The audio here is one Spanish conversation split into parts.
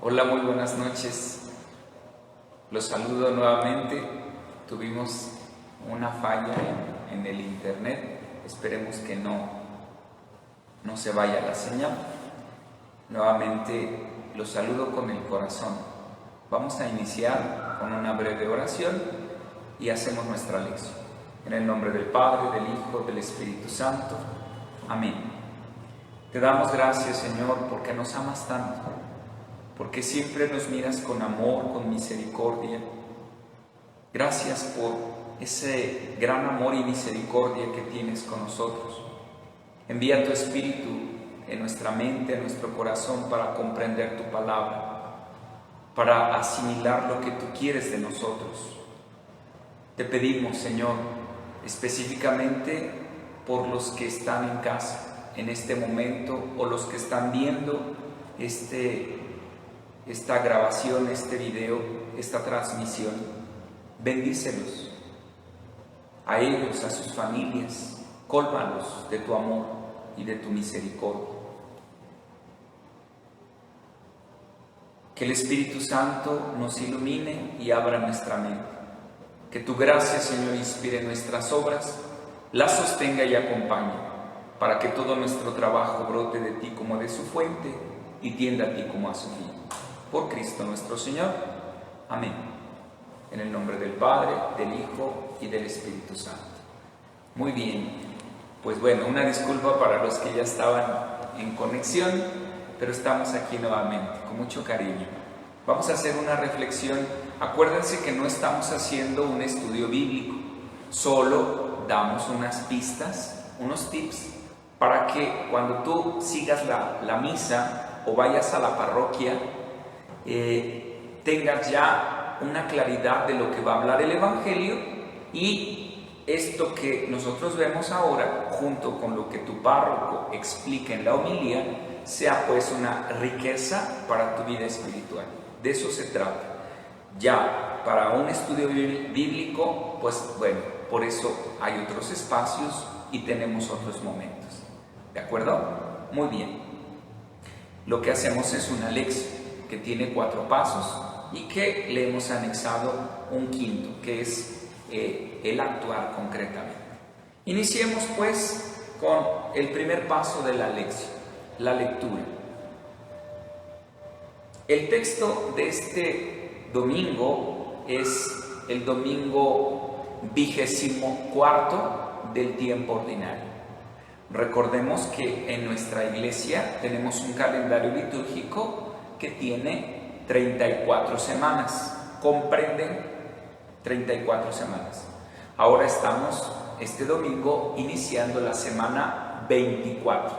Hola, muy buenas noches. Los saludo nuevamente. Tuvimos una falla en el internet. Esperemos que no se vaya la señal. Nuevamente los saludo con el corazón. Vamos a iniciar con una breve oración y hacemos nuestra lección. En el nombre del Padre, del Hijo, del Espíritu Santo. Amén. Te damos gracias, Señor, porque nos amas tanto, porque siempre nos miras con amor, con misericordia. Gracias por ese gran amor y misericordia que tienes con nosotros. Envía tu Espíritu en nuestra mente, en nuestro corazón, para comprender tu palabra, para asimilar lo que tú quieres de nosotros. Te pedimos, Señor, específicamente por los que están en casa en este momento, o los que están viendo esta grabación, este video, esta transmisión. Bendícelos, a ellos, a sus familias, cólmalos de tu amor y de tu misericordia. Que el Espíritu Santo nos ilumine y abra nuestra mente. Que tu gracia, Señor, inspire nuestras obras, las sostenga y acompañe, para que todo nuestro trabajo brote de ti como de su fuente y tienda a ti como a su fin. Por Cristo nuestro Señor. Amén. En el nombre del Padre, del Hijo y del Espíritu Santo. Muy bien. Pues bueno, una disculpa para los que ya estaban en conexión, pero estamos aquí nuevamente, con mucho cariño. Vamos a hacer una reflexión. Acuérdense que no estamos haciendo un estudio bíblico, solo damos unas pistas, unos tips, para que cuando tú sigas la misa o vayas a la parroquia, tengas ya una claridad de lo que va a hablar el Evangelio, y esto que nosotros vemos ahora, junto con lo que tu párroco explica en la homilía, sea pues una riqueza para tu vida espiritual. De eso se trata. Ya para un estudio bíblico, pues bueno, por eso hay otros espacios y tenemos otros momentos. ¿De acuerdo? Muy bien. Lo que hacemos es una lección que tiene 4 pasos y que le hemos anexado un quinto, que es el actuar concretamente. Iniciemos pues con el primer paso de la lección, la lectura. El texto de este domingo es el domingo 24 del tiempo ordinario. Recordemos que en nuestra iglesia tenemos un calendario litúrgico que tiene 34 semanas, comprenden 34 semanas. Ahora estamos este domingo iniciando la semana 24.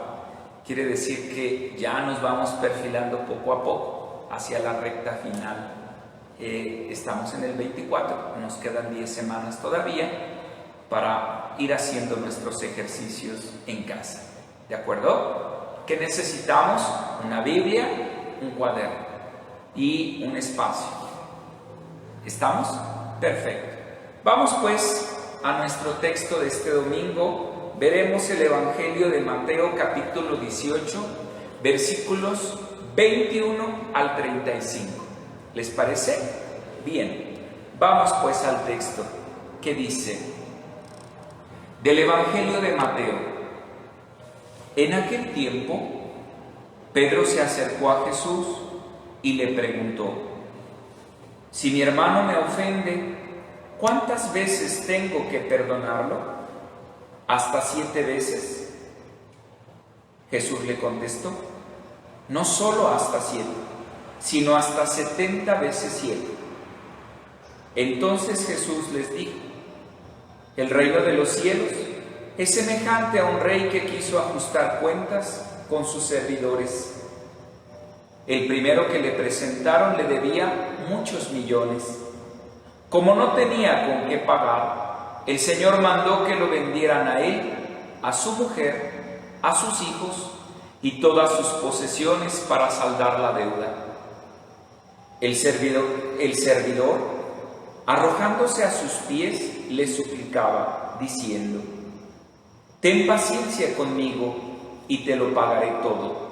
Quiere decir que ya nos vamos perfilando poco a poco hacia la recta final. Estamos en el 24, nos quedan 10 semanas todavía para ir haciendo nuestros ejercicios en casa. ¿De acuerdo? ¿Qué necesitamos? Una Biblia, un cuaderno y un espacio. ¿Estamos? Perfecto. Vamos pues a nuestro texto de este domingo. Veremos el Evangelio de Mateo, capítulo 18, versículos 21 al 35. ¿Les parece? Bien. Vamos pues al texto que dice: del Evangelio de Mateo. En aquel tiempo, Pedro se acercó a Jesús y le preguntó: si mi hermano me ofende, ¿cuántas veces tengo que perdonarlo? ¿Hasta 7 veces? Jesús le contestó: no solo hasta 7, sino hasta 70 veces 7. Entonces Jesús les dijo: el reino de los cielos es semejante a un rey que quiso ajustar cuentas con sus servidores. El primero que le presentaron le debía muchos millones. Como no tenía con qué pagar, el Señor mandó que lo vendieran a él, a su mujer, a sus hijos y todas sus posesiones para saldar la deuda. El servidor, arrojándose a sus pies, le suplicaba, diciendo: ten paciencia conmigo y te lo pagaré todo.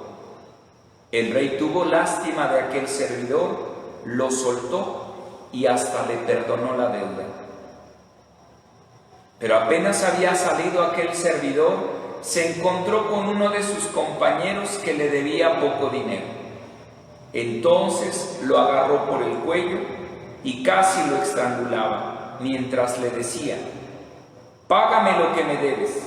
El rey tuvo lástima de aquel servidor, lo soltó y hasta le perdonó la deuda. Pero apenas había salido aquel servidor, se encontró con uno de sus compañeros que le debía poco dinero. Entonces lo agarró por el cuello y casi lo estrangulaba, mientras le decía: «Págame lo que me debes».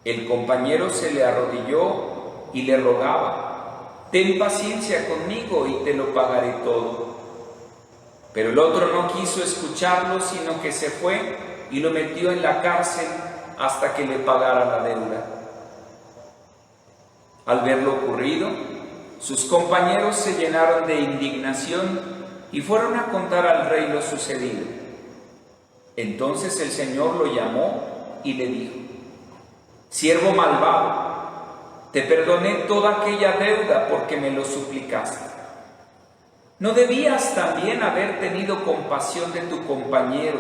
El compañero se le arrodilló y le rogaba: «Ten paciencia conmigo y te lo pagaré todo». Pero el otro no quiso escucharlo, sino que se fue y lo metió en la cárcel hasta que le pagara la deuda. Al ver lo ocurrido, sus compañeros se llenaron de indignación y fueron a contar al rey lo sucedido. Entonces el Señor lo llamó y le dijo: «Siervo malvado, te perdoné toda aquella deuda porque me lo suplicaste. ¿No debías también haber tenido compasión de tu compañero,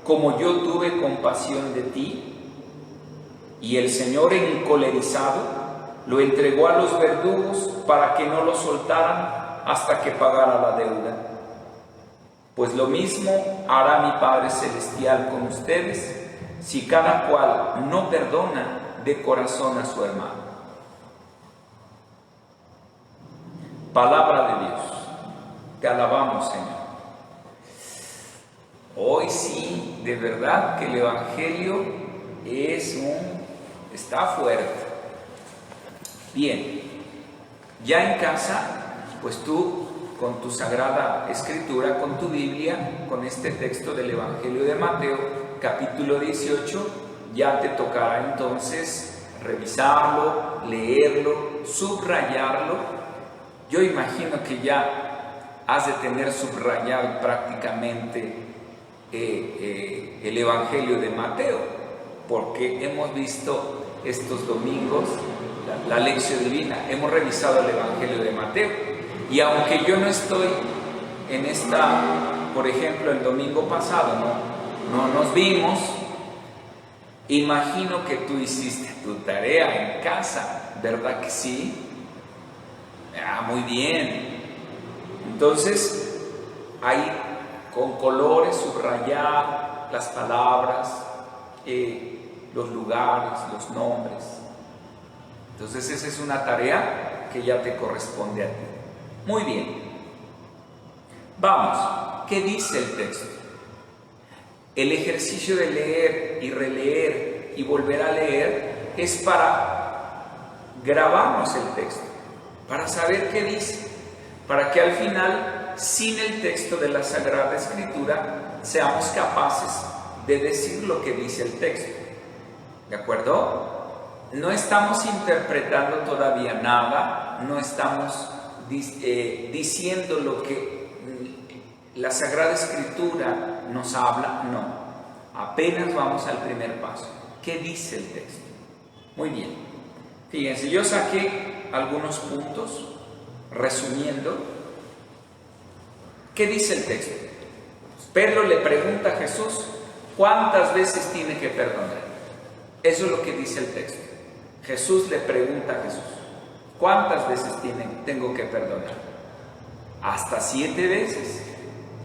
como yo tuve compasión de ti?» Y el Señor, encolerizado, lo entregó a los verdugos para que no lo soltaran hasta que pagara la deuda. Pues lo mismo hará mi Padre Celestial con ustedes, si cada cual no perdona de corazón a su hermano. Palabra de Dios. Te alabamos, Señor. Hoy sí, de verdad que el Evangelio está fuerte. Bien, ya en casa, pues tú con tu Sagrada Escritura, con tu Biblia, con este texto del Evangelio de Mateo, capítulo 18, ya te tocará entonces revisarlo, leerlo, subrayarlo. Yo imagino que ya has de tener subrayado prácticamente el Evangelio de Mateo, porque hemos visto estos domingos la lección divina, hemos revisado el Evangelio de Mateo, y aunque yo no estoy en esta, por ejemplo, el domingo pasado no nos vimos, imagino que tú hiciste tu tarea en casa, ¿verdad que sí? Muy bien. Entonces, ahí con colores subrayar las palabras, los lugares, los nombres. Entonces esa es una tarea que ya te corresponde a ti. Muy bien. Vamos, ¿qué dice el texto? El ejercicio de leer y releer y volver a leer es para grabarnos el texto, para saber qué dice, para que al final, sin el texto de la Sagrada Escritura, seamos capaces de decir lo que dice el texto. ¿De acuerdo? No estamos interpretando todavía nada, no estamos diciendo lo que la Sagrada Escritura nos habla, no. Apenas vamos al primer paso. ¿Qué dice el texto? Muy bien. Fíjense, yo saqué algunos puntos resumiendo. ¿Qué dice el texto? Pedro le pregunta a Jesús cuántas veces tiene que perdonar. Eso es lo que dice el texto. Jesús le pregunta a Jesús: ¿cuántas veces tengo que perdonar? Hasta 7 veces.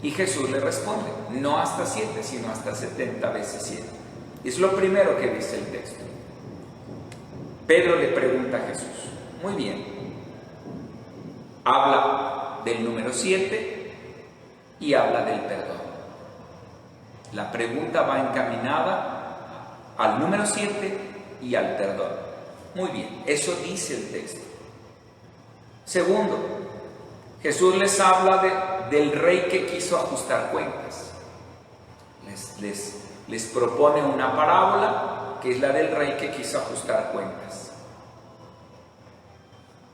Y Jesús le responde: no hasta 7, sino hasta 70 veces 7. Es lo primero que dice el texto. Pedro le pregunta a Jesús. Muy bien. Habla del número 7 y habla del perdón. La pregunta va encaminada al número 7 y al perdón. Muy bien, eso dice el texto. Segundo, Jesús les habla del rey que quiso ajustar cuentas. Les propone una parábola que es la del rey que quiso ajustar cuentas.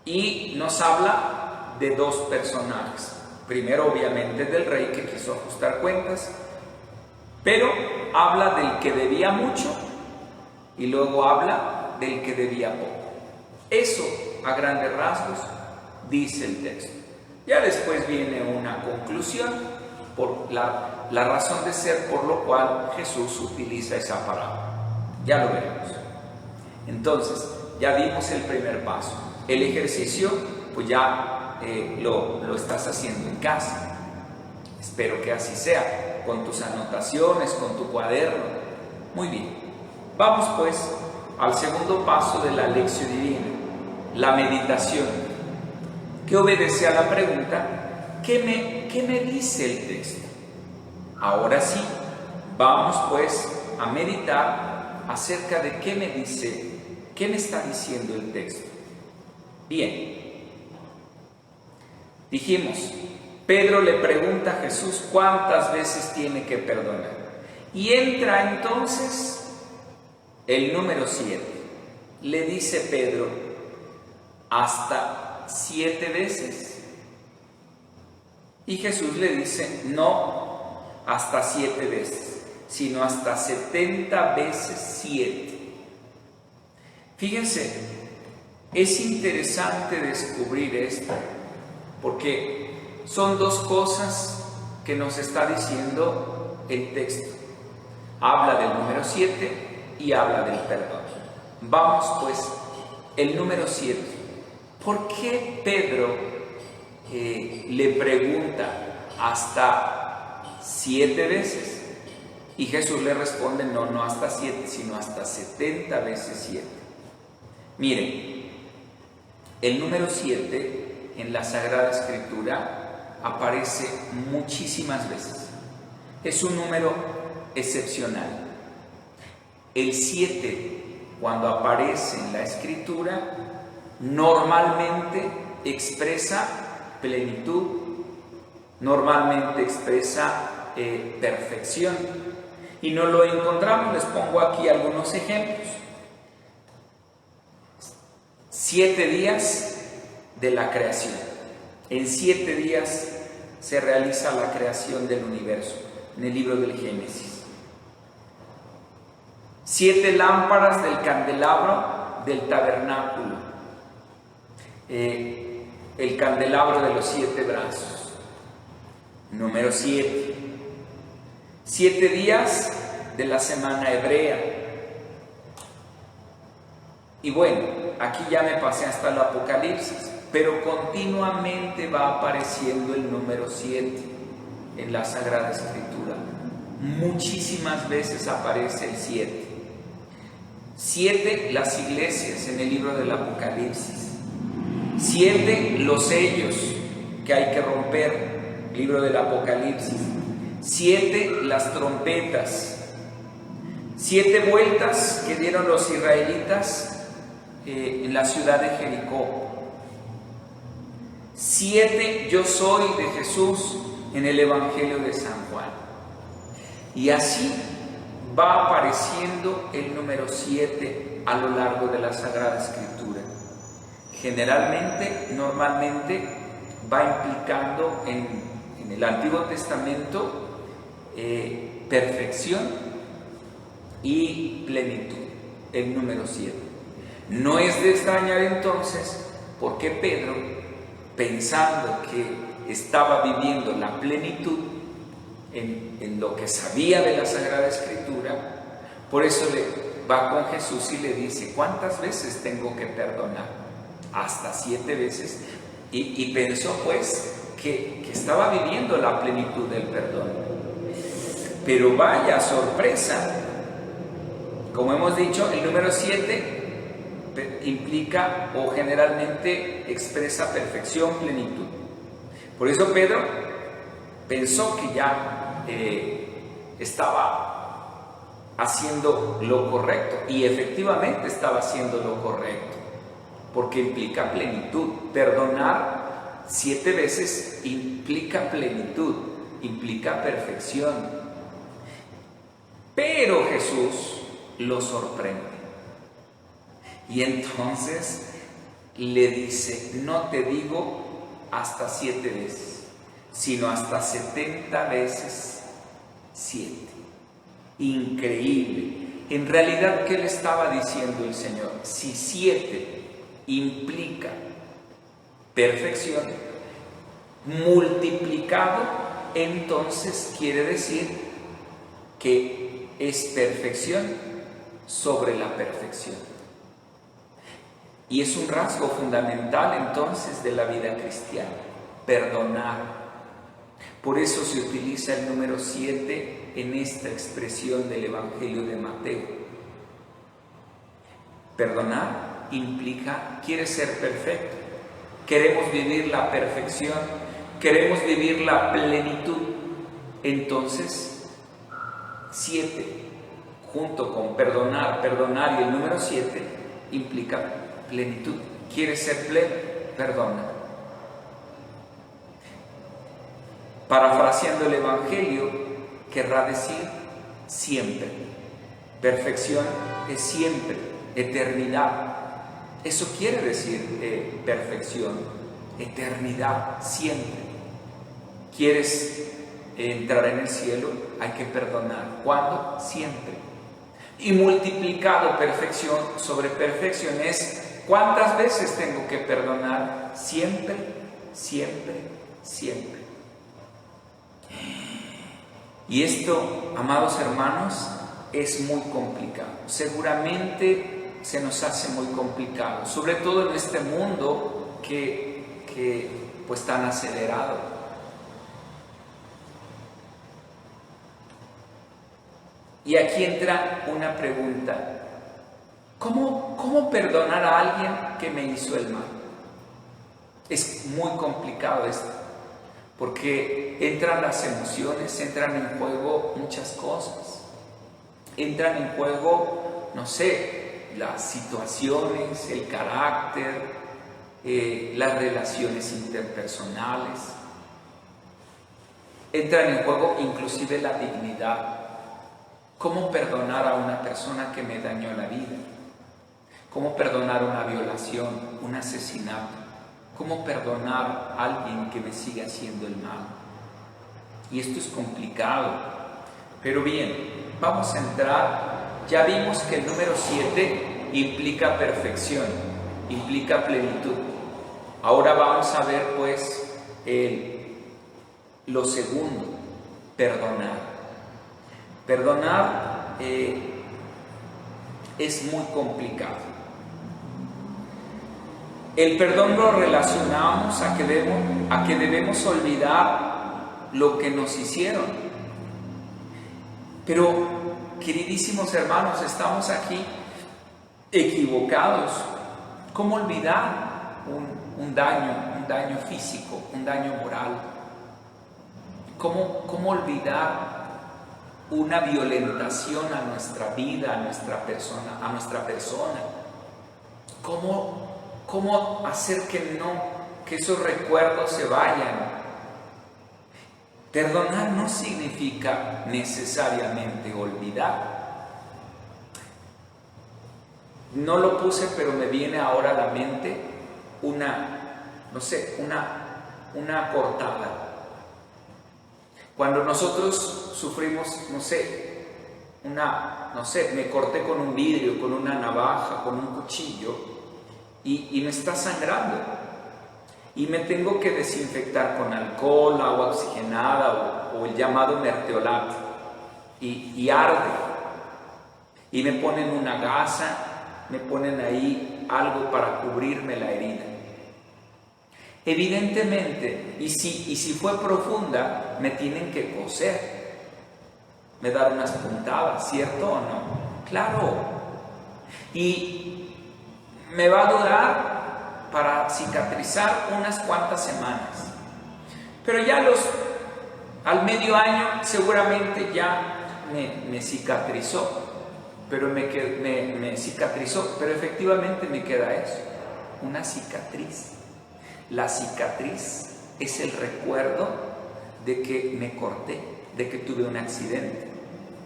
Y nos habla de 2 personajes. Primero, obviamente, del rey que quiso ajustar cuentas, pero habla del que debía mucho y luego habla del que debía poco. Eso, a grandes rasgos, dice el texto. Ya después viene una conclusión por la razón de ser por lo cual Jesús utiliza esa parábola. Ya lo veremos. Entonces, ya dimos el primer paso, el ejercicio pues ya lo estás haciendo en casa. Espero que así sea, con tus anotaciones, con tu cuaderno. Muy bien. Vamos pues al segundo paso de la lección divina, la meditación, que obedece a la pregunta: ¿qué me dice el texto? Ahora sí, vamos pues a meditar acerca de qué me dice, qué me está diciendo el texto. Bien, dijimos, Pedro le pregunta a Jesús cuántas veces tiene que perdonar. Y entra entonces el número 7. Le dice Pedro, hasta 7 veces. Y Jesús le dice, no hasta 7 veces, sino hasta 70 veces 7. Fíjense, es interesante descubrir esto, porque son dos cosas que nos está diciendo el texto. Habla del número 7 y habla del perdón. Vamos pues, el número 7. ¿Por qué Pedro le pregunta hasta 7 veces? Y Jesús le responde, no hasta 7, sino hasta 70 veces 7. Miren, el número 7 en la Sagrada Escritura aparece muchísimas veces. Es un número excepcional. El 7, cuando aparece en la Escritura, normalmente expresa plenitud, normalmente expresa perfección. Y no lo encontramos, les pongo aquí algunos ejemplos. 7 días de la creación. En 7 días se realiza la creación del universo, en el libro del Génesis. 7 lámparas del candelabro del tabernáculo, el candelabro de los 7 brazos. Número 7. 7 días de la semana hebrea. Y bueno, aquí ya me pasé hasta el Apocalipsis, pero continuamente va apareciendo el número 7 en la Sagrada Escritura. Muchísimas veces aparece el 7. 7 las iglesias en el libro del Apocalipsis. 7 los sellos que hay que romper, libro del Apocalipsis. 7 las trompetas. 7 vueltas que dieron los israelitas en la ciudad de Jericó. 7 yo soy de Jesús en el Evangelio de San Juan. Y así va apareciendo el número 7 a lo largo de la Sagrada Escritura. Generalmente, normalmente, va implicando en el Antiguo Testamento perfección y plenitud, el número 7. No es de extrañar entonces por qué Pedro, pensando que estaba viviendo la plenitud en lo que sabía de la Sagrada Escritura, por eso va con Jesús y le dice, ¿cuántas veces tengo que perdonar? Hasta 7 veces. Y pensó pues que estaba viviendo la plenitud del perdón. Pero vaya sorpresa, como hemos dicho, el número 7 implica o generalmente expresa perfección, plenitud. Por eso Pedro pensó que ya estaba haciendo lo correcto, y efectivamente estaba haciendo lo correcto, porque implica plenitud. Perdonar 7 veces implica plenitud, implica perfección. Pero Jesús lo sorprende y entonces le dice, no te digo hasta 7 veces, sino hasta 70 veces 7. Increíble. En realidad, ¿qué le estaba diciendo el Señor? Si 7 implica perfección, multiplicado, entonces quiere decir que es perfección sobre la perfección. Y es un rasgo fundamental entonces de la vida cristiana, perdonar. Por eso se utiliza el número 7 en esta expresión del Evangelio de Mateo. Perdonar implica, quieres ser perfecto, queremos vivir la perfección, queremos vivir la plenitud. Entonces, 7, junto con perdonar y el número 7, implica plenitud. ¿Quieres ser pleno? Perdona. Parafraseando el Evangelio, querrá decir siempre. Perfección es siempre, eternidad. Eso quiere decir perfección, eternidad, siempre. ¿Quieres entrar en el cielo? Hay que perdonar. ¿Cuándo? Siempre. Y multiplicado perfección sobre perfección es ¿cuántas veces tengo que perdonar? Siempre, siempre, siempre. Y esto, amados hermanos, es muy complicado. Seguramente se nos hace muy complicado, sobre todo en este mundo que pues tan acelerado. Y aquí entra una pregunta. ¿Cómo perdonar a alguien que me hizo el mal? Es muy complicado esto, porque entran las emociones, entran en juego muchas cosas. Entran en juego, no sé, las situaciones, el carácter, las relaciones interpersonales. Entran en juego inclusive la dignidad. ¿Cómo perdonar a una persona que me dañó la vida? ¿Cómo perdonar una violación, un asesinato? ¿Cómo perdonar a alguien que me sigue haciendo el mal? Y esto es complicado. Pero bien, vamos a entrar. Ya vimos que el número 7 implica perfección, implica plenitud. Ahora vamos a ver pues lo segundo, perdonar. Perdonar es muy complicado. El perdón lo relacionamos a que debemos olvidar lo que nos hicieron. Pero, queridísimos hermanos, estamos aquí equivocados. ¿Cómo olvidar un daño físico, un daño moral? ¿Cómo olvidar una violentación a nuestra vida, a nuestra persona? ¿Cómo hacer que esos recuerdos se vayan? Perdonar no significa necesariamente olvidar. No lo puse, pero me viene ahora a la mente una cortada. Cuando nosotros sufrimos, me corté con un vidrio, con una navaja, con un cuchillo y me está sangrando y me tengo que desinfectar con alcohol, agua oxigenada o el llamado mertiolate y arde y me ponen una gasa, me ponen ahí algo para cubrirme la herida. Evidentemente, y si fue profunda, me tienen que coser, me dar unas puntadas, ¿cierto o no? Claro. Y me va a durar para cicatrizar unas cuantas semanas. Pero ya al medio año seguramente ya me cicatrizó. Pero me cicatrizó, pero efectivamente me queda eso, una cicatriz. La cicatriz es el recuerdo de que me corté, de que tuve un accidente.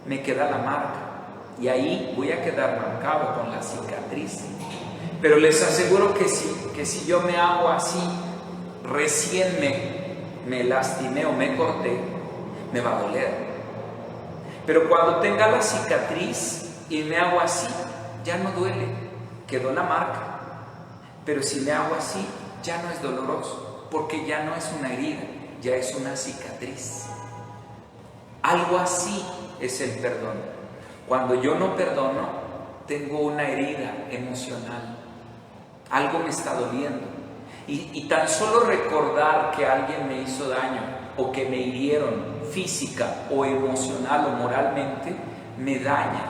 Me queda la marca y ahí voy a quedar marcado con la cicatriz. Pero les aseguro que si yo me hago así, recién me lastimé o me corté, me va a doler. Pero cuando tenga la cicatriz y me hago así, ya no duele, quedó la marca. Pero si me hago así, ya no es doloroso, porque ya no es una herida, ya es una cicatriz. Algo así es el perdón. Cuando yo no perdono, tengo una herida emocional. algo me está doliendo. Y tan solo recordar que alguien me hizo daño o que me hirieron física o emocional o moralmente, me daña.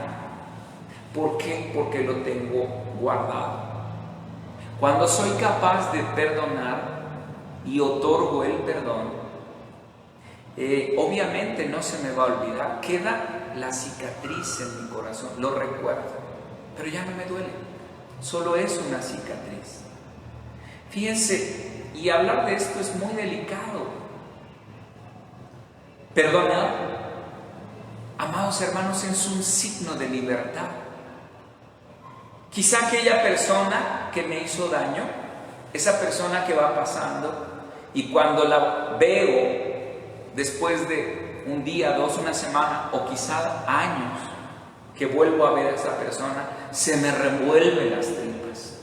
¿Por qué? Porque lo tengo guardado. Cuando soy capaz de perdonar y otorgo el perdón, obviamente no se me va a olvidar, queda la cicatriz en mi corazón, lo recuerdo, pero ya no me duele, solo es una cicatriz. Fíjense, y hablar de esto es muy delicado. Perdonar, amados hermanos, es un signo de libertad. Quizá aquella persona que me hizo daño, esa persona que va pasando, y cuando la veo después de un día, 2, una semana o quizá años que vuelvo a ver a esa persona, se me revuelven las tripas.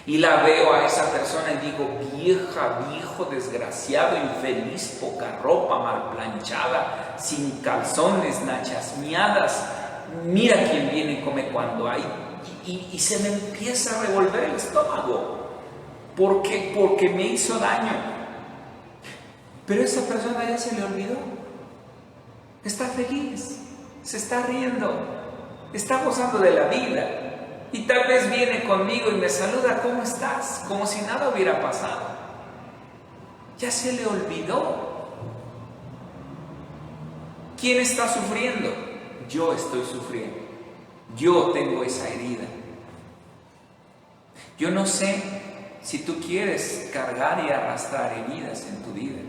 Y la veo a esa persona y digo: vieja, viejo, desgraciado, infeliz, poca ropa, mal planchada, sin calzones, nachas miadas. Mira quién viene y come cuando hay. Y se me empieza a revolver el estómago. ¿Por qué? Porque me hizo daño. Pero esa persona ya se le olvidó. Está feliz, se está riendo, está gozando de la vida. Y tal vez viene conmigo y me saluda: ¿cómo estás? Como si nada hubiera pasado. Ya se le olvidó. ¿Quién está sufriendo? Yo estoy sufriendo. Yo tengo esa herida. Yo no sé si tú quieres cargar y arrastrar heridas en tu vida.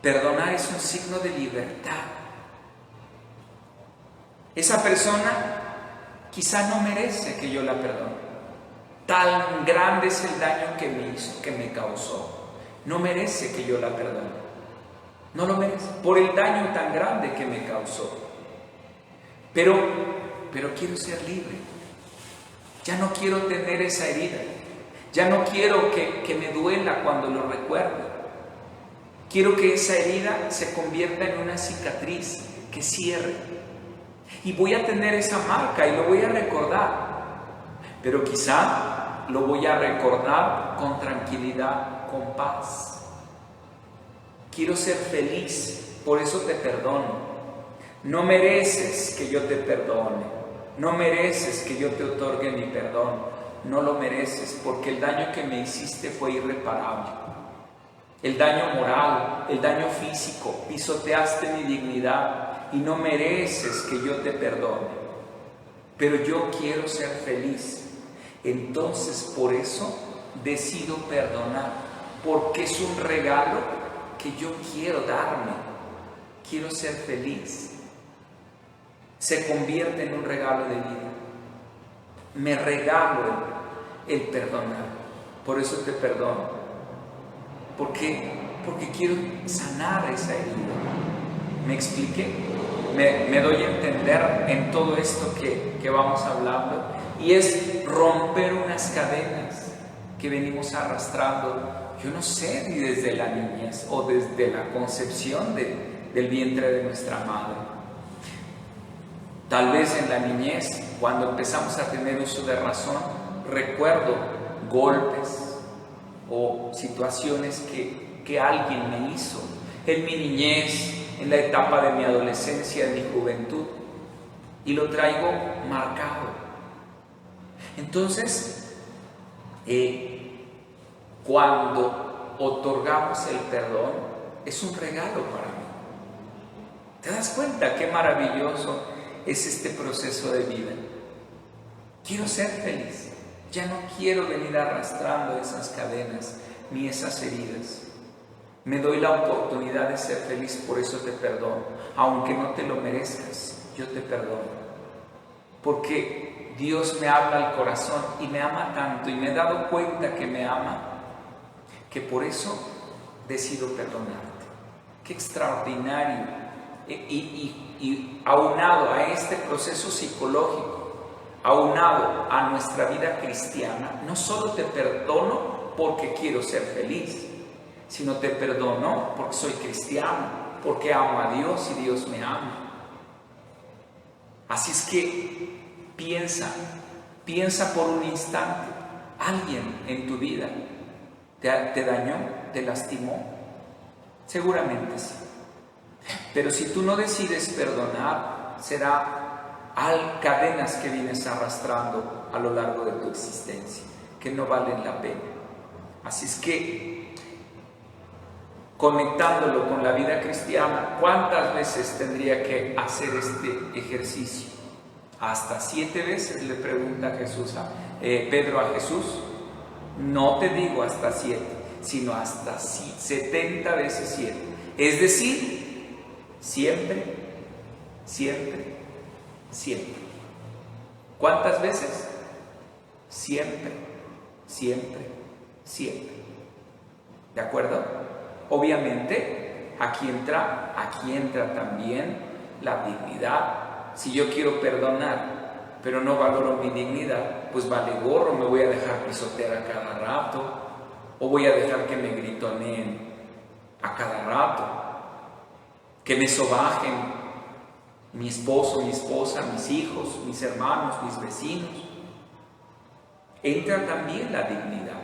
Perdonar es un signo de libertad. Esa persona quizá no merece que yo la perdone. Tan grande es el daño que me hizo, que me causó. No merece que yo la perdone. No lo merece, por el daño tan grande que me causó. Pero quiero ser libre. Ya no quiero tener esa herida. Ya no quiero que me duela cuando lo recuerdo. Quiero que esa herida se convierta en una cicatriz que cierre. Y voy a tener esa marca y lo voy a recordar. Pero quizá lo voy a recordar con tranquilidad, con paz. Quiero ser feliz, por eso te perdono. No mereces que yo te perdone. No mereces que yo te otorgue mi perdón. No lo mereces, porque el daño que me hiciste fue irreparable. El daño moral, el daño físico, pisoteaste mi dignidad y no mereces que yo te perdone. Pero yo quiero ser feliz. Entonces, por eso decido perdonar, porque es un regalo que yo quiero darme. Quiero ser feliz. Se convierte en un regalo de vida. Me regalo el perdonar. Por eso te perdono. ¿Por qué? Porque quiero sanar esa herida. ¿Me expliqué? Me doy a entender en todo esto que vamos hablando. Y es romper unas cadenas que venimos arrastrando. Yo no sé, ni desde la niñez o desde la concepción del vientre de nuestra madre. Tal vez en la niñez, cuando empezamos a tener uso de razón, recuerdo golpes o situaciones que alguien me hizo en mi niñez, en la etapa de mi adolescencia, de mi juventud, y lo traigo marcado. Entonces, cuando otorgamos el perdón, es un regalo para mí. ¿Te das cuenta qué maravilloso es este proceso de vida? Quiero ser feliz. Ya no quiero venir arrastrando esas cadenas ni esas heridas. Me doy la oportunidad de ser feliz, por eso te perdono. Aunque no te lo merezcas, yo te perdono. Porque Dios me habla al corazón y me ama tanto, y me he dado cuenta que me ama, que por eso decido perdonarte. Qué extraordinario. Y aunado a este proceso psicológico, aunado a nuestra vida cristiana, no solo te perdono porque quiero ser feliz, sino te perdono porque soy cristiano, porque amo a Dios y Dios me ama. Así es que piensa por un instante, ¿Alguien en tu vida te dañó, te lastimó? Seguramente sí. Pero si tú no decides perdonar, será cadenas que vienes arrastrando a lo largo de tu existencia, que no valen la pena. Así es que, conectándolo con la vida cristiana, ¿cuántas veces tendría que hacer este ejercicio? Hasta 7 veces, le pregunta Pedro a Jesús. No te digo hasta 7, sino hasta 70 veces 7. Es decir, siempre, siempre, siempre. ¿Cuántas veces? Siempre, siempre, siempre. ¿De acuerdo? Obviamente, aquí entra también la dignidad. Si yo quiero perdonar, pero no valoro mi dignidad, pues vale gorro, me voy a dejar pisotear a cada rato, o voy a dejar que me gritoneen a cada rato, que me sobajen mi esposo, mi esposa, mis hijos, mis hermanos, mis vecinos. Entra también la dignidad,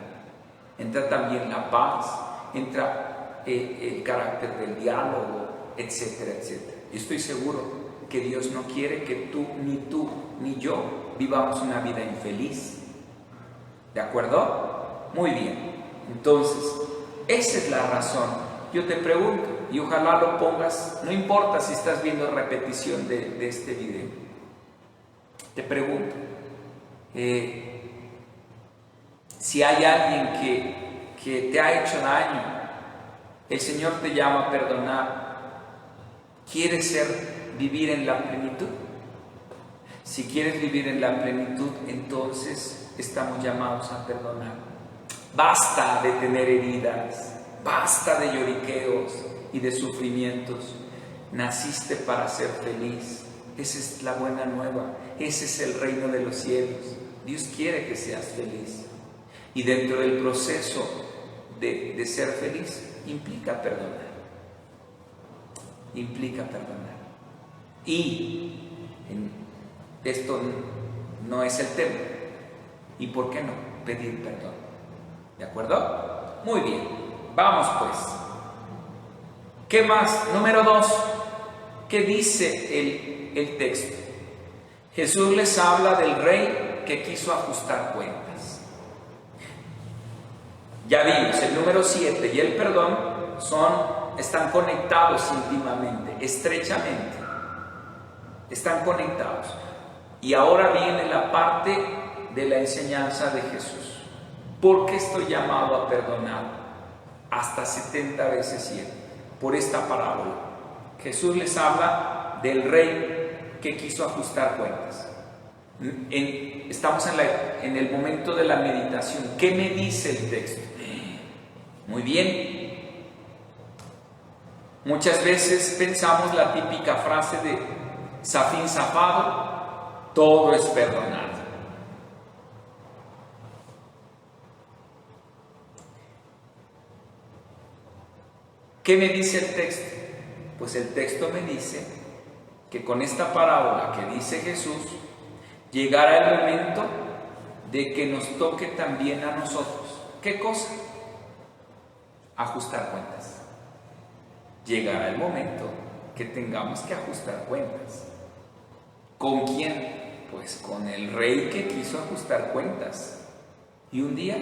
entra también la paz, entra el carácter del diálogo, etcétera, etcétera. Yo estoy seguro que Dios no quiere que tú, ni yo vivamos una vida infeliz. ¿De acuerdo? Muy bien. Entonces, esa es la razón. Yo te pregunto, y ojalá lo pongas, no importa si estás viendo repetición de este video. Te pregunto, si hay alguien que te ha hecho daño, el Señor te llama a perdonar. ¿Quieres vivir en la plenitud? Si quieres vivir en la plenitud, entonces estamos llamados a perdonar. Basta de tener heridas, basta de lloriqueos y de sufrimientos. Naciste para ser feliz. Esa es la buena nueva. Ese es el reino de los cielos. Dios quiere que seas feliz. Y dentro del proceso de ser feliz, implica perdonar. Implica perdonar. Y esto no es el tema. ¿Y por qué no? Pedir perdón. ¿De acuerdo? Muy bien. Vamos pues. ¿Qué más? Número 2. ¿Qué dice el texto? Jesús les habla del rey que quiso ajustar cuentas. Ya vimos, el número 7 y el perdón están conectados íntimamente, estrechamente. Están conectados. Y ahora viene la parte de la enseñanza de Jesús. ¿Por qué estoy llamado a perdonar? Hasta 70 veces 7. Por esta parábola. Jesús les habla del rey que quiso ajustar cuentas. Estamos en el momento de la meditación. ¿Qué me dice el texto? Muy bien. Muchas veces pensamos la típica frase de Zafín zafado, todo es perdonado. ¿Qué me dice el texto? Pues el texto me dice que con esta parábola que dice Jesús, llegará el momento de que nos toque también a nosotros. ¿Qué cosa? Ajustar cuentas. Llegará el momento que tengamos que ajustar cuentas. ¿Con quién? Pues con el rey que quiso ajustar cuentas. Y un día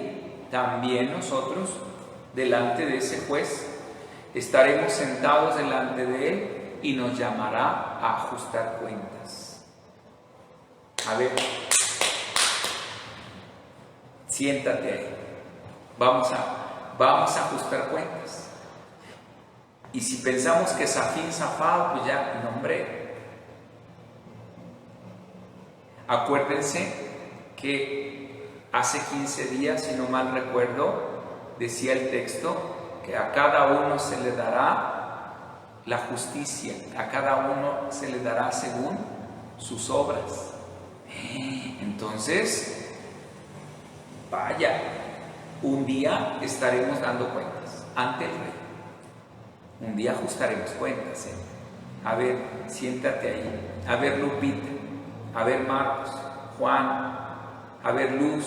también nosotros, delante de ese juez, estaremos sentados delante de él y nos llamará a ajustar cuentas. A ver, siéntate ahí. Vamos a ajustar cuentas. Y si pensamos que Zafín zafado, pues ya, no, hombre. Acuérdense que hace 15 días, si no mal recuerdo, decía el texto que a cada uno se le dará la justicia, a cada uno se le dará según sus obras. Entonces, vaya, un día estaremos dando cuentas ante el rey. Un día ajustaremos cuentas. A ver, siéntate ahí. A ver, Lupita. A ver, Marcos, Juan. A ver, Luz.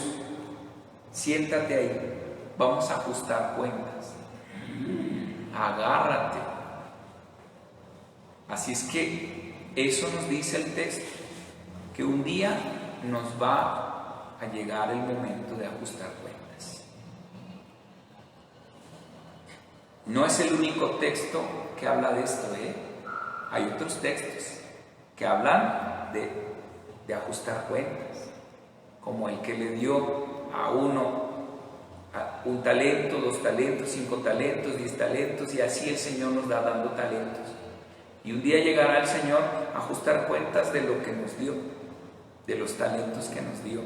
Siéntate ahí, vamos a ajustar cuentas. Agárrate. Así es que eso nos dice el texto, que un día nos va a llegar el momento de ajustar cuentas. No es el único texto que habla de esto, Hay otros textos que hablan de ajustar cuentas, como el que le dio a uno un talento, 2 talentos, 5 talentos, 10 talentos, y así el Señor nos va dando talentos. Y un día llegará el Señor a ajustar cuentas de lo que nos dio, de los talentos que nos dio.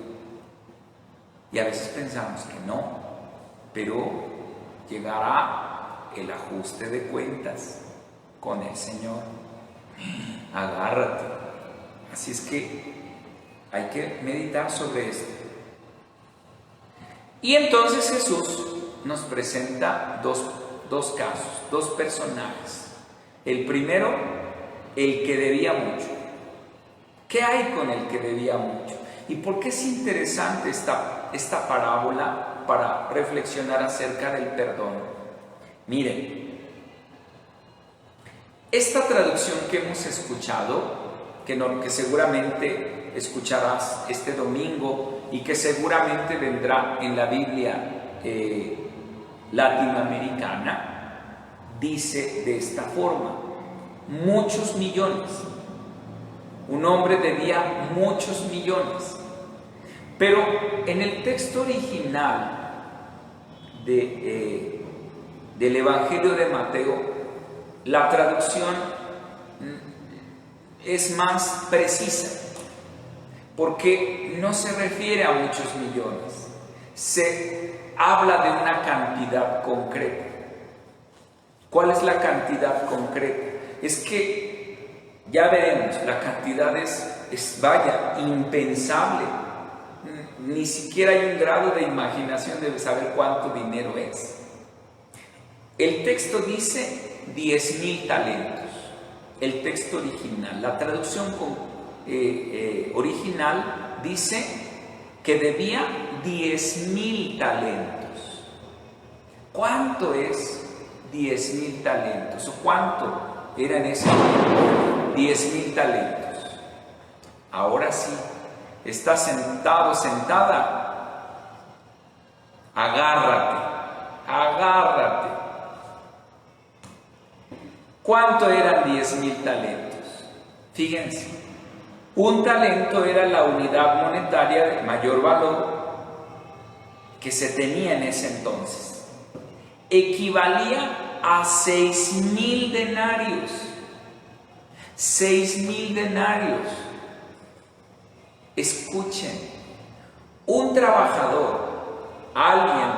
Y a veces pensamos que no, pero llegará el ajuste de cuentas con el Señor. Agárrate. Así es que hay que meditar sobre esto. Y entonces Jesús nos presenta dos casos, 2 personajes. El primero, el que debía mucho. ¿Qué hay con el que debía mucho? ¿Y por qué es interesante esta parábola para reflexionar acerca del perdón? Miren, esta traducción que hemos escuchado, que seguramente escucharás este domingo y que seguramente vendrá en la Biblia latinoamericana, dice de esta forma: muchos millones. Un hombre debía muchos millones. Pero en el texto original del Evangelio de Mateo, la traducción es más precisa, porque no se refiere a muchos millones, se habla de una cantidad concreta. ¿Cuál es la cantidad concreta? Es que, ya veremos, la cantidad es vaya, impensable. Ni siquiera hay un grado de imaginación de saber cuánto dinero es. El texto dice 10,000 talentos. El texto original, la traducción original dice que debía 10,000 talentos. ¿Cuánto es 10,000 talentos? ¿O cuánto era en ese tiempo 10,000 talentos? Ahora sí, estás sentado, sentada. Agárrate. ¿Cuánto eran 10,000 talentos? Fíjense, un talento era la unidad monetaria de mayor valor que se tenía en ese entonces. Equivalía a 6,000 denarios. 6,000 denarios. Escuchen, un trabajador, alguien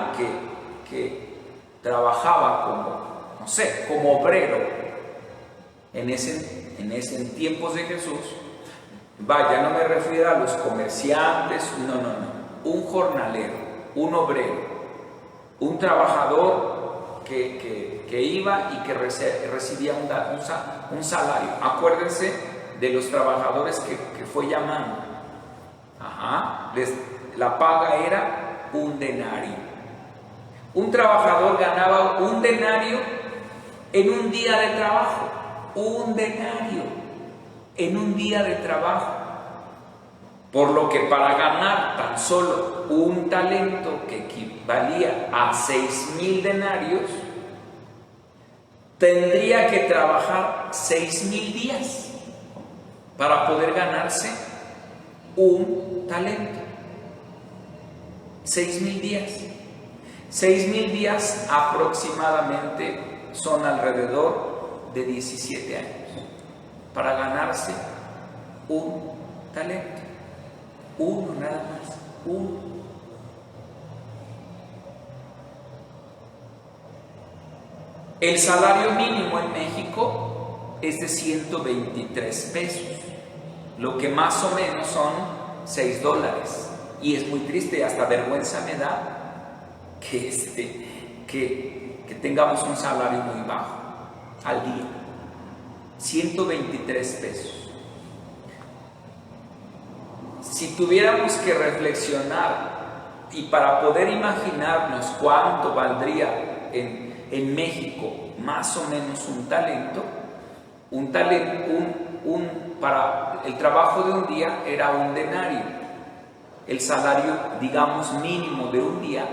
que trabajaba como obrero en tiempos de Jesús, vaya, no me refiero a los comerciantes, no, un jornalero, un obrero, un trabajador que iba y que recibía un salario. Acuérdense de los trabajadores que fue llamando. La paga era un denario. Un trabajador ganaba un denario en un día de trabajo. Un denario en un día de trabajo. Por lo que para ganar tan solo un talento que equivalía a 6,000 denarios, tendría que trabajar 6,000 días para poder ganarse un talento. 6,000 días. 6,000 días aproximadamente son alrededor de 17 años para ganarse un talento. Uno nada más. Uno. El salario mínimo en México es de 123 pesos, lo que más o menos son $6. Y es muy triste, hasta vergüenza me da que tengamos un salario muy bajo al día. 123 pesos. Si tuviéramos que reflexionar Y para poder imaginarnos cuánto valdría en México más o menos un talento, para el trabajo de un día era un denario. El salario, digamos, mínimo de un día,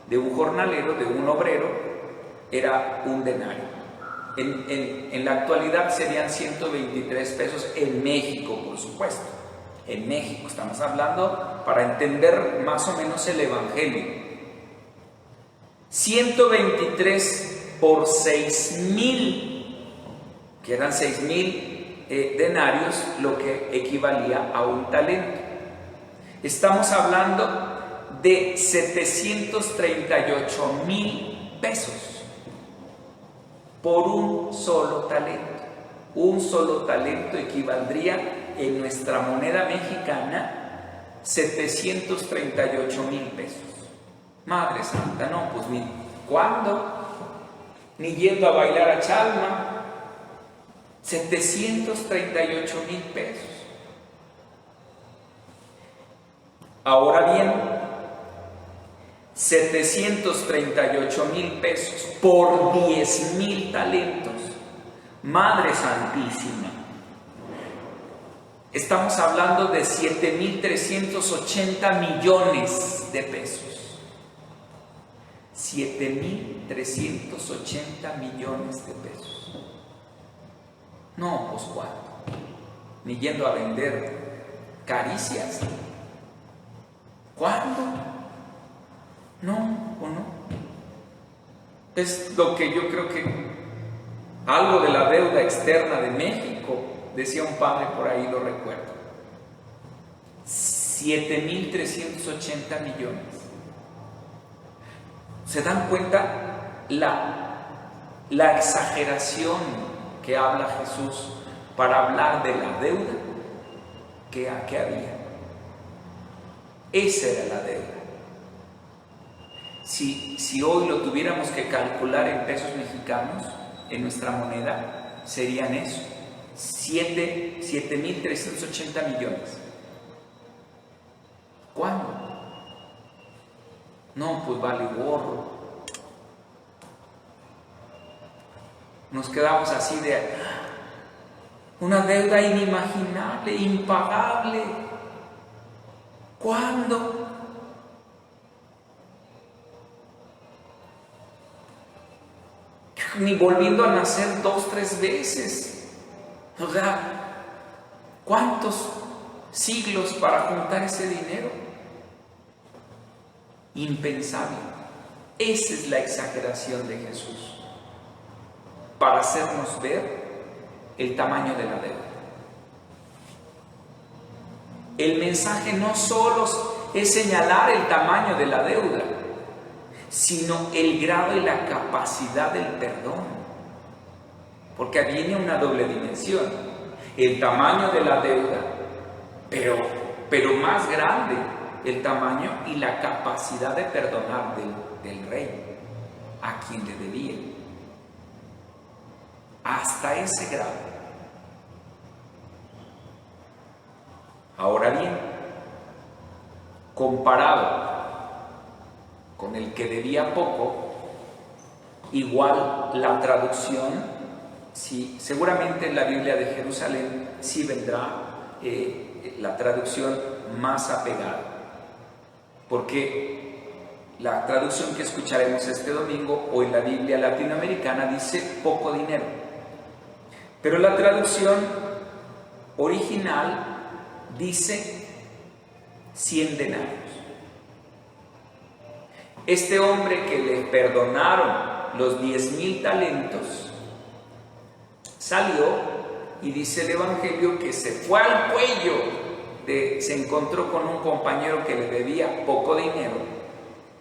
de un jornalero, de un obrero, era un denario. En la actualidad serían 123 pesos en México, por supuesto. En México estamos hablando para entender más o menos el Evangelio. 123 por 6,000, que eran 6,000 denarios, lo que equivalía a un talento. Estamos hablando de 738,000 pesos por un solo talento. Un solo talento equivaldría en nuestra moneda mexicana 738,000 pesos. Madre Santa, no, pues ni cuándo, ni yendo a bailar a Chalma. 738,000 pesos. Ahora bien, 738,000 pesos por 10,000 talentos. Madre Santísima, estamos hablando de 7,380 millones de pesos. 7,380 millones de pesos. No, pues cuánto. Ni yendo a vender caricias. ¿Cuándo? No, o no. Es lo que yo creo que algo de la deuda externa de México, decía un padre por ahí, lo recuerdo. 7,380 millones. ¿Se dan cuenta la exageración que habla Jesús para hablar de la deuda que había? Esa era la deuda. Si hoy lo tuviéramos que calcular en pesos mexicanos, en nuestra moneda, serían eso, 7,380 millones. ¿Cuándo? No, pues vale gorro. Nos quedamos así de una deuda inimaginable, impagable. ¿Cuándo? Ni volviendo a nacer 2, 3 veces. O sea, ¿cuántos siglos para juntar ese dinero? Impensable. Esa es la exageración de Jesús, para hacernos ver el tamaño de la deuda. El mensaje no solo es señalar el tamaño de la deuda, sino el grado y la capacidad del perdón, porque viene una doble dimensión: el tamaño de la deuda, pero más grande el tamaño y la capacidad de perdonar del rey a quien le debía, hasta ese grado. Ahora bien, comparado con el que debía poco, igual la traducción, sí, seguramente en la Biblia de Jerusalén sí vendrá la traducción más apegada, porque la traducción que escucharemos este domingo o en la Biblia latinoamericana dice poco dinero, pero la traducción original dice 100 denarios. Este hombre que le perdonaron los 10,000 talentos salió, y dice el Evangelio que se fue al cuello, se encontró con un compañero que le debía poco dinero,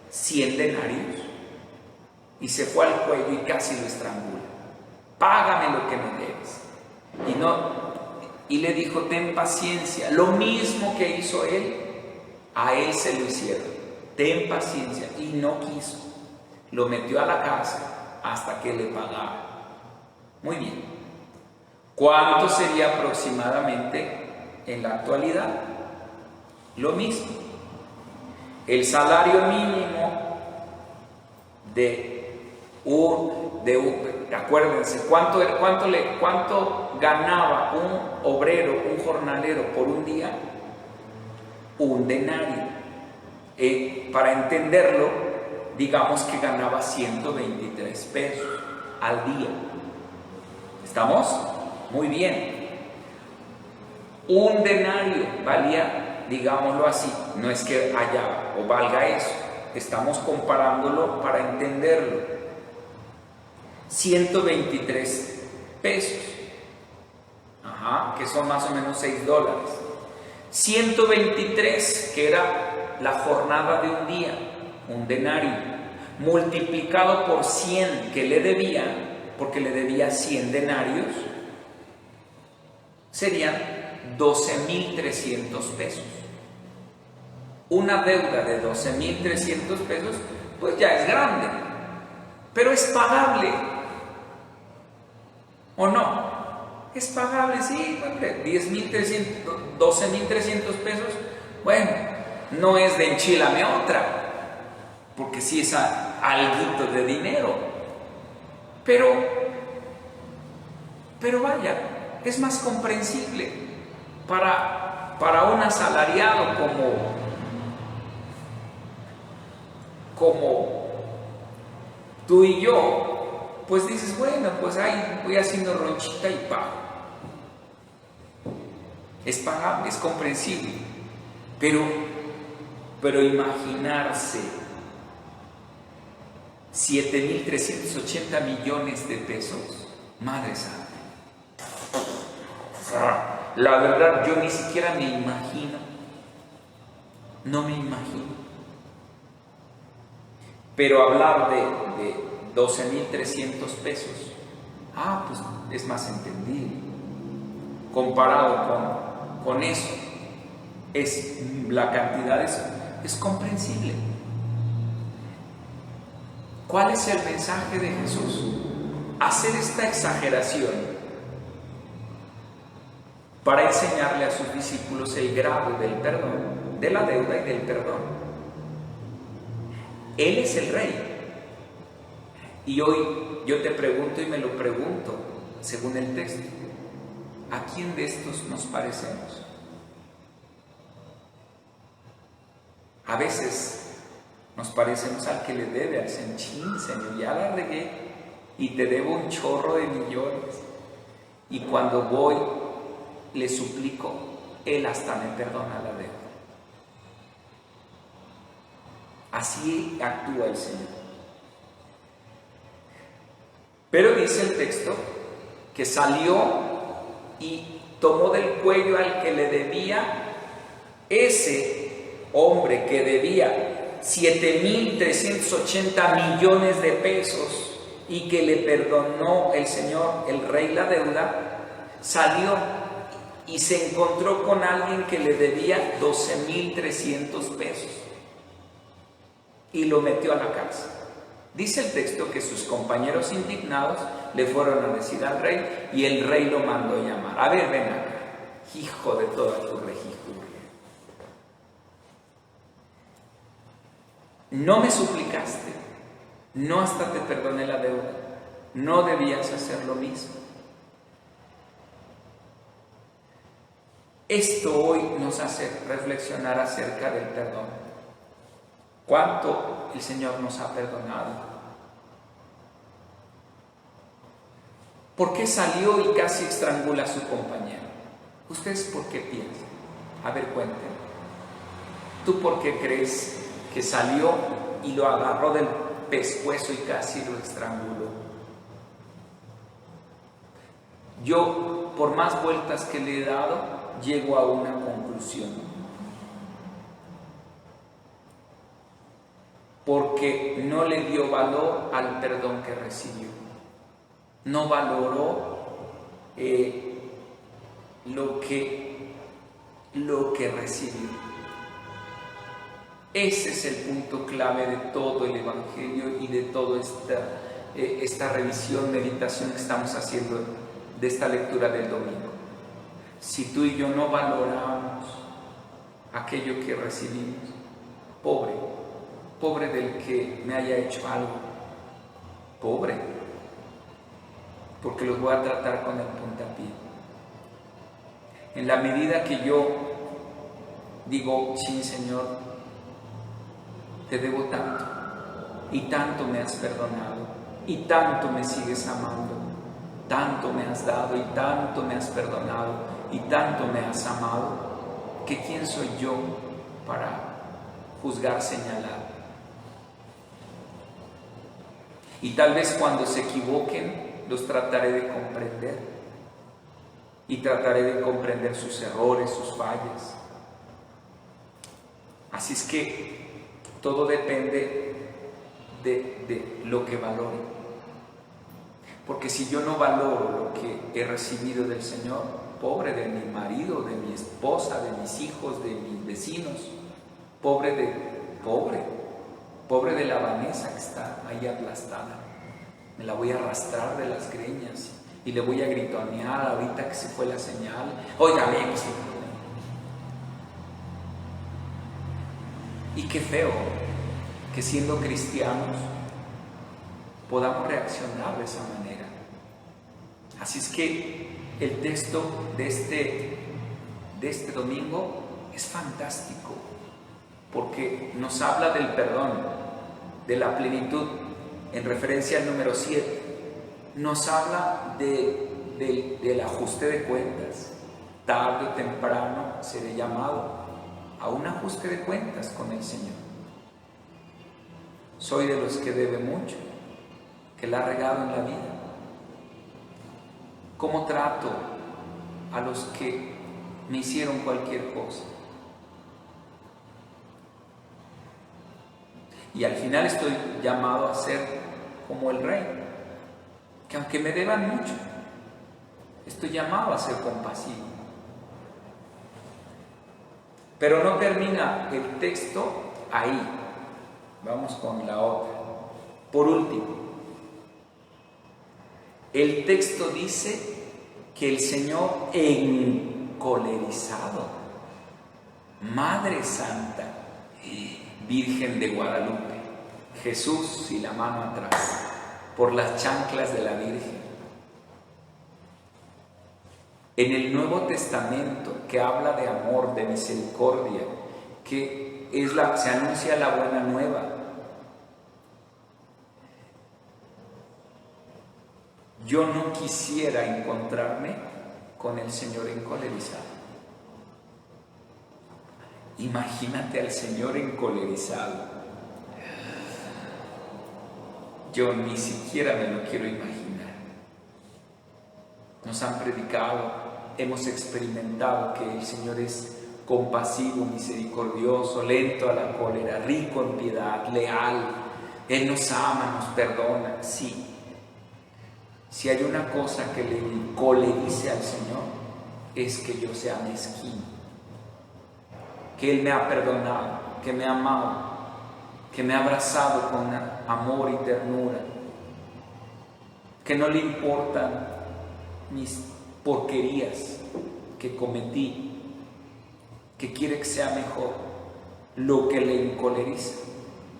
100 denarios, y se fue al cuello y casi lo estrangula. Págame lo que me debes. Y le dijo: ten paciencia. Lo mismo que hizo él, a él se lo hicieron. Ten paciencia. Y no quiso. Lo metió a la cárcel hasta que le pagara. Muy bien. ¿Cuánto sería aproximadamente en la actualidad? Lo mismo. el salario mínimo acuérdense, ¿cuánto ganaba un obrero, un jornalero por un día? Un denario. Para entenderlo, digamos que ganaba 123 pesos al día. ¿Estamos? Muy bien. Un denario valía, digámoslo así, no es que haya o valga eso, estamos comparándolo para entenderlo. 123 pesos, que son más o menos $6. 123, que era la jornada de un día, un denario, multiplicado por 100 que le debía, porque le debía 100 denarios, serían 12,300 pesos. Una deuda de 12,300 pesos, pues ya es grande, pero es pagable. ¿O no? Es pagable, sí, hombre, 12,300 pesos, bueno, no es de enchilame otra, porque sí es alguito de dinero, pero vaya, es más comprensible para un asalariado como tú y yo. Pues dices, bueno, pues ahí voy haciendo ronchita y pago. Es pagable, es comprensible. Pero imaginarse 7,380 millones de pesos, madre santa. La verdad, yo ni siquiera me imagino. No me imagino. Pero hablar de 12,300 pesos, pues es más entendible. Comparado con eso, la cantidad es comprensible. ¿Cuál es el mensaje de Jesús? Hacer esta exageración para enseñarle a sus discípulos el grado del perdón, de la deuda y del perdón. Él es el Rey. Y hoy yo te pregunto y me lo pregunto, según el texto, ¿a quién de estos nos parecemos? A veces nos parecemos al que le debe al Señor, ya la regué y te debo un chorro de millones. Y cuando voy, le suplico, Él hasta me perdona la deuda. Así actúa el Señor. Pero dice el texto que salió y tomó del cuello al que le debía. Ese hombre que debía 7,380 millones de pesos y que le perdonó el Señor, el Rey, la deuda, salió y se encontró con alguien que le debía 12,300 pesos y lo metió a la cárcel. Dice el texto que sus compañeros indignados le fueron a decir al rey y el rey lo mandó llamar. A ver, ven acá, hijo de toda tu regijuria. No me suplicaste, no hasta te perdoné la deuda, no debías hacer lo mismo. Esto hoy nos hace reflexionar acerca del perdón. ¿Cuánto el Señor nos ha perdonado? ¿Por qué salió y casi estrangula a su compañero? ¿Ustedes por qué piensan? A ver, cuéntenme. ¿Tú por qué crees que salió y lo agarró del pescuezo y casi lo estranguló? Yo, por más vueltas que le he dado, llego a una conclusión. Porque no le dio valor al perdón que recibió. No valoró lo que recibió. Ese es el punto clave de todo el Evangelio y de toda esta revisión, meditación que estamos haciendo de esta lectura del domingo. Si tú y yo no valoramos aquello que recibimos, Pobre, pobre del que me haya hecho algo. Pobre, porque los voy a tratar con el puntapié. En la medida que yo digo, sí, Señor, te debo tanto, y tanto me has perdonado, y tanto me sigues amando, tanto me has dado, y tanto me has perdonado, y tanto me has amado, que quién soy yo para juzgar, señalar. Y tal vez cuando se equivoquen, los trataré de comprender, y trataré de comprender sus errores, sus fallas. Así es que todo depende de lo que valore. Porque si yo no valoro lo que he recibido del Señor, pobre de mi marido, de mi esposa, de mis hijos, de mis vecinos, pobre de la Vanessa que está ahí aplastada. Me la voy a arrastrar de las greñas y le voy a gritonear ahorita que se fue la señal. Oiga, ven, sí. Y qué feo que siendo cristianos podamos reaccionar de esa manera. Así es que el texto de este domingo es fantástico, porque nos habla del perdón, de la plenitud, en referencia al número 7. Nos habla del ajuste de cuentas. Tarde o temprano seré llamado a un ajuste de cuentas con el Señor. Soy de los que debe mucho, que la ha regado en la vida. ¿Cómo trato a los que me hicieron cualquier cosa? Y al final estoy llamado a ser como el rey, que aunque me deban mucho, estoy llamado a ser compasivo. Pero no termina el texto ahí. Vamos con la otra. Por último, el texto dice que el Señor encolerizado, Madre Santa, Virgen de Guadalupe, Jesús y la mano atrás, por las chanclas de la Virgen. En el Nuevo Testamento, que habla de amor, de misericordia, que se anuncia la buena nueva. Yo no quisiera encontrarme con el Señor encolerizado. Imagínate al Señor encolerizado. Yo ni siquiera me lo quiero imaginar. Nos han predicado, hemos experimentado que el Señor es compasivo, misericordioso, lento a la cólera, rico en piedad, leal. Él nos ama, nos perdona. Sí. Si hay una cosa que le colerice al Señor, es que yo sea mezquino, que Él me ha perdonado, que me ha amado, que me ha abrazado con amor y ternura, que no le importan mis porquerías que cometí, que quiere que sea mejor. Lo que le encoleriza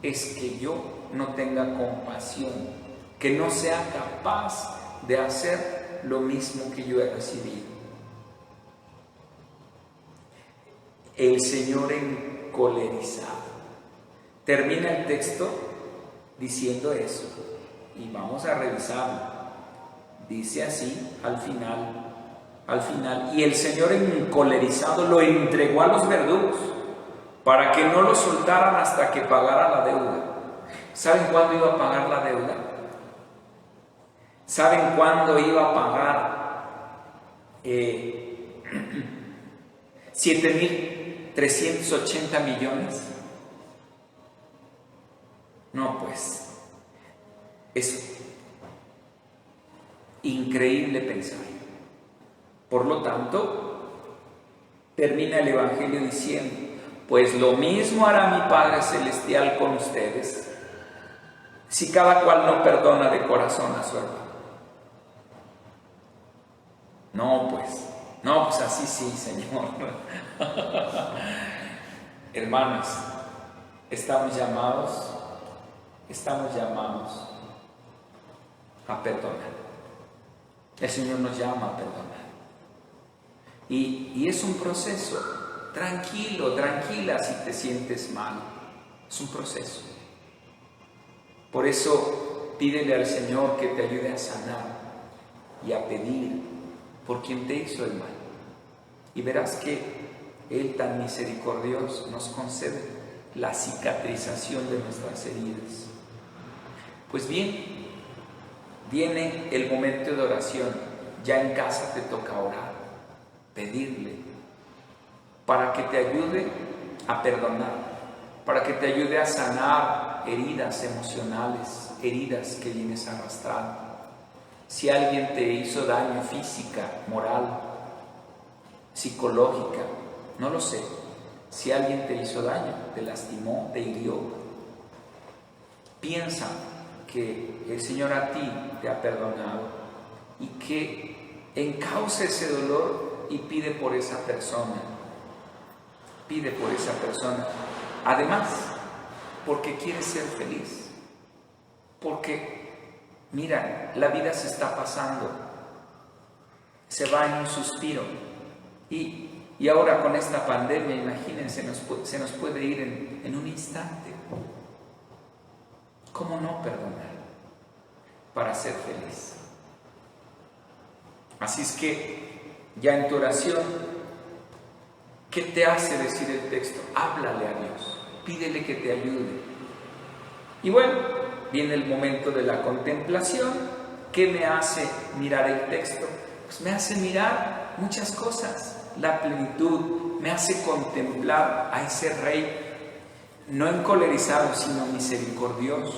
es que yo no tenga compasión, que no sea capaz de hacer lo mismo que yo he recibido. El Señor encolerizado. Termina el texto diciendo eso y vamos a revisarlo. Dice así al final, y el Señor encolerizado lo entregó a los verdugos para que no lo soltaran hasta que pagara la deuda. ¿Saben cuándo iba a pagar la deuda? ¿Saben cuándo iba a pagar 7,380 millones? No, pues es increíble pensar. Por lo tanto, termina el Evangelio diciendo: pues lo mismo hará mi Padre Celestial con ustedes, si cada cual no perdona de corazón a su hermano. No, pues así sí, Señor. Hermanos, estamos llamados a perdonar. El Señor nos llama a perdonar. Y es un proceso. Tranquilo, tranquila si te sientes mal. Es un proceso. Por eso pídele al Señor que te ayude a sanar y a pedir por quien te hizo el mal. Y verás que Él tan misericordioso nos concede la cicatrización de nuestras heridas. Pues bien, viene el momento de oración. Ya en casa te toca orar, pedirle, para que te ayude a perdonar, para que te ayude a sanar heridas emocionales, heridas que vienes arrastrando. Si alguien te hizo daño física, moral, psicológica, no lo sé. Si alguien te hizo daño, te lastimó, te hirió, piensa que el Señor a ti te ha perdonado y que encauce ese dolor y pide por esa persona. Pide por esa persona. Además, porque quieres ser feliz. Porque, mira, la vida se está pasando. Se va en un suspiro. Y ahora con esta pandemia, imagínense, se nos puede ir en un instante. ¿Cómo no perdonar para ser feliz? Así es que ya en tu oración, ¿qué te hace decir el texto? Háblale a Dios, pídele que te ayude. Y bueno, viene el momento de la contemplación. ¿Qué me hace mirar el texto? Pues me hace mirar muchas cosas. La plenitud, me hace contemplar a ese Rey, no encolerizado, sino misericordioso.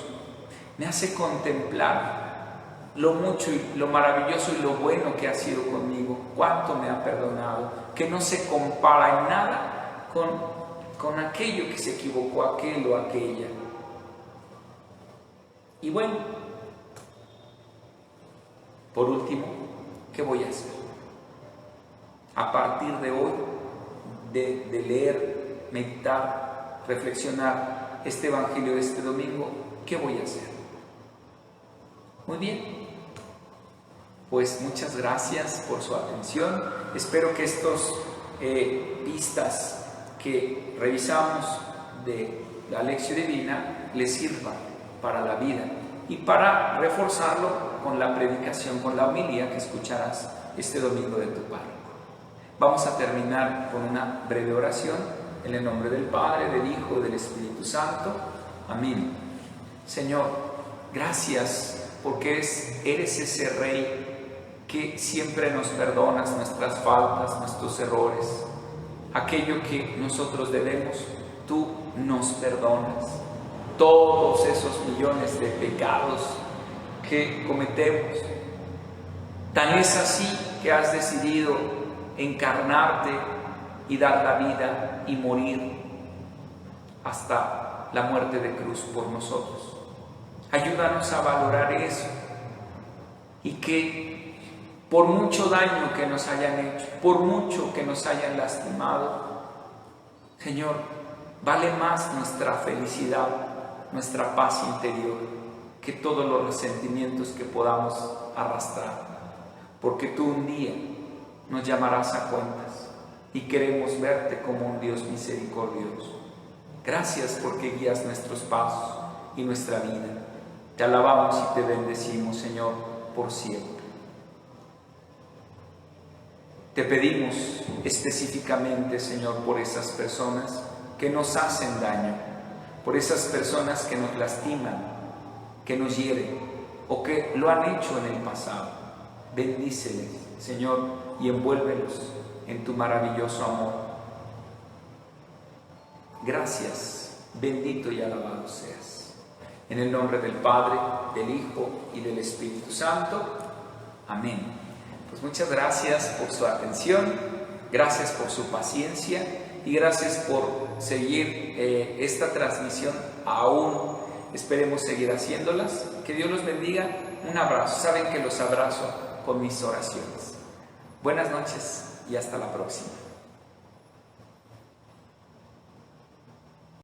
Me hace contemplar lo mucho y lo maravilloso y lo bueno que ha sido conmigo, cuánto me ha perdonado, que no se compara en nada con aquello que se equivocó aquel o aquella. Y bueno, por último, ¿qué voy a hacer? A partir de hoy, de leer, meditar, reflexionar este Evangelio de este domingo, ¿qué voy a hacer? Muy bien, pues muchas gracias por su atención. Espero que estos pistas que revisamos de la Lección Divina les sirvan para la vida y para reforzarlo con la predicación, con la homilía que escucharás este domingo de tu párroco. Vamos a terminar con una breve oración en el nombre del Padre, del Hijo y del Espíritu Santo. Amén. Señor, gracias porque eres ese Rey que siempre nos perdonas nuestras faltas, nuestros errores. Aquello que nosotros debemos, tú nos perdonas. Todos esos millones de pecados que cometemos. Tan es así que has decidido encarnarte y dar la vida y morir hasta la muerte de cruz por nosotros. Ayúdanos a valorar eso y que por mucho daño que nos hayan hecho, por mucho que nos hayan lastimado, Señor, vale más nuestra felicidad, nuestra paz interior, que todos los resentimientos que podamos arrastrar, porque tú un día nos llamarás a cuentas y queremos verte como un Dios misericordioso. Gracias porque guías nuestros pasos y nuestra vida. Te alabamos y te bendecimos, Señor, por siempre. Te pedimos específicamente, Señor, por esas personas que nos hacen daño, por esas personas que nos lastiman, que nos hieren o que lo han hecho en el pasado. Bendíceles, Señor, y envuélvelos en tu maravilloso amor. Gracias, bendito y alabado seas. En el nombre del Padre, del Hijo y del Espíritu Santo. Amén. Pues muchas gracias por su atención, gracias por su paciencia y gracias por seguir esta transmisión aún. Esperemos seguir haciéndolas. Que Dios los bendiga. Un abrazo. Saben que los abrazo con mis oraciones. Buenas noches y hasta la próxima.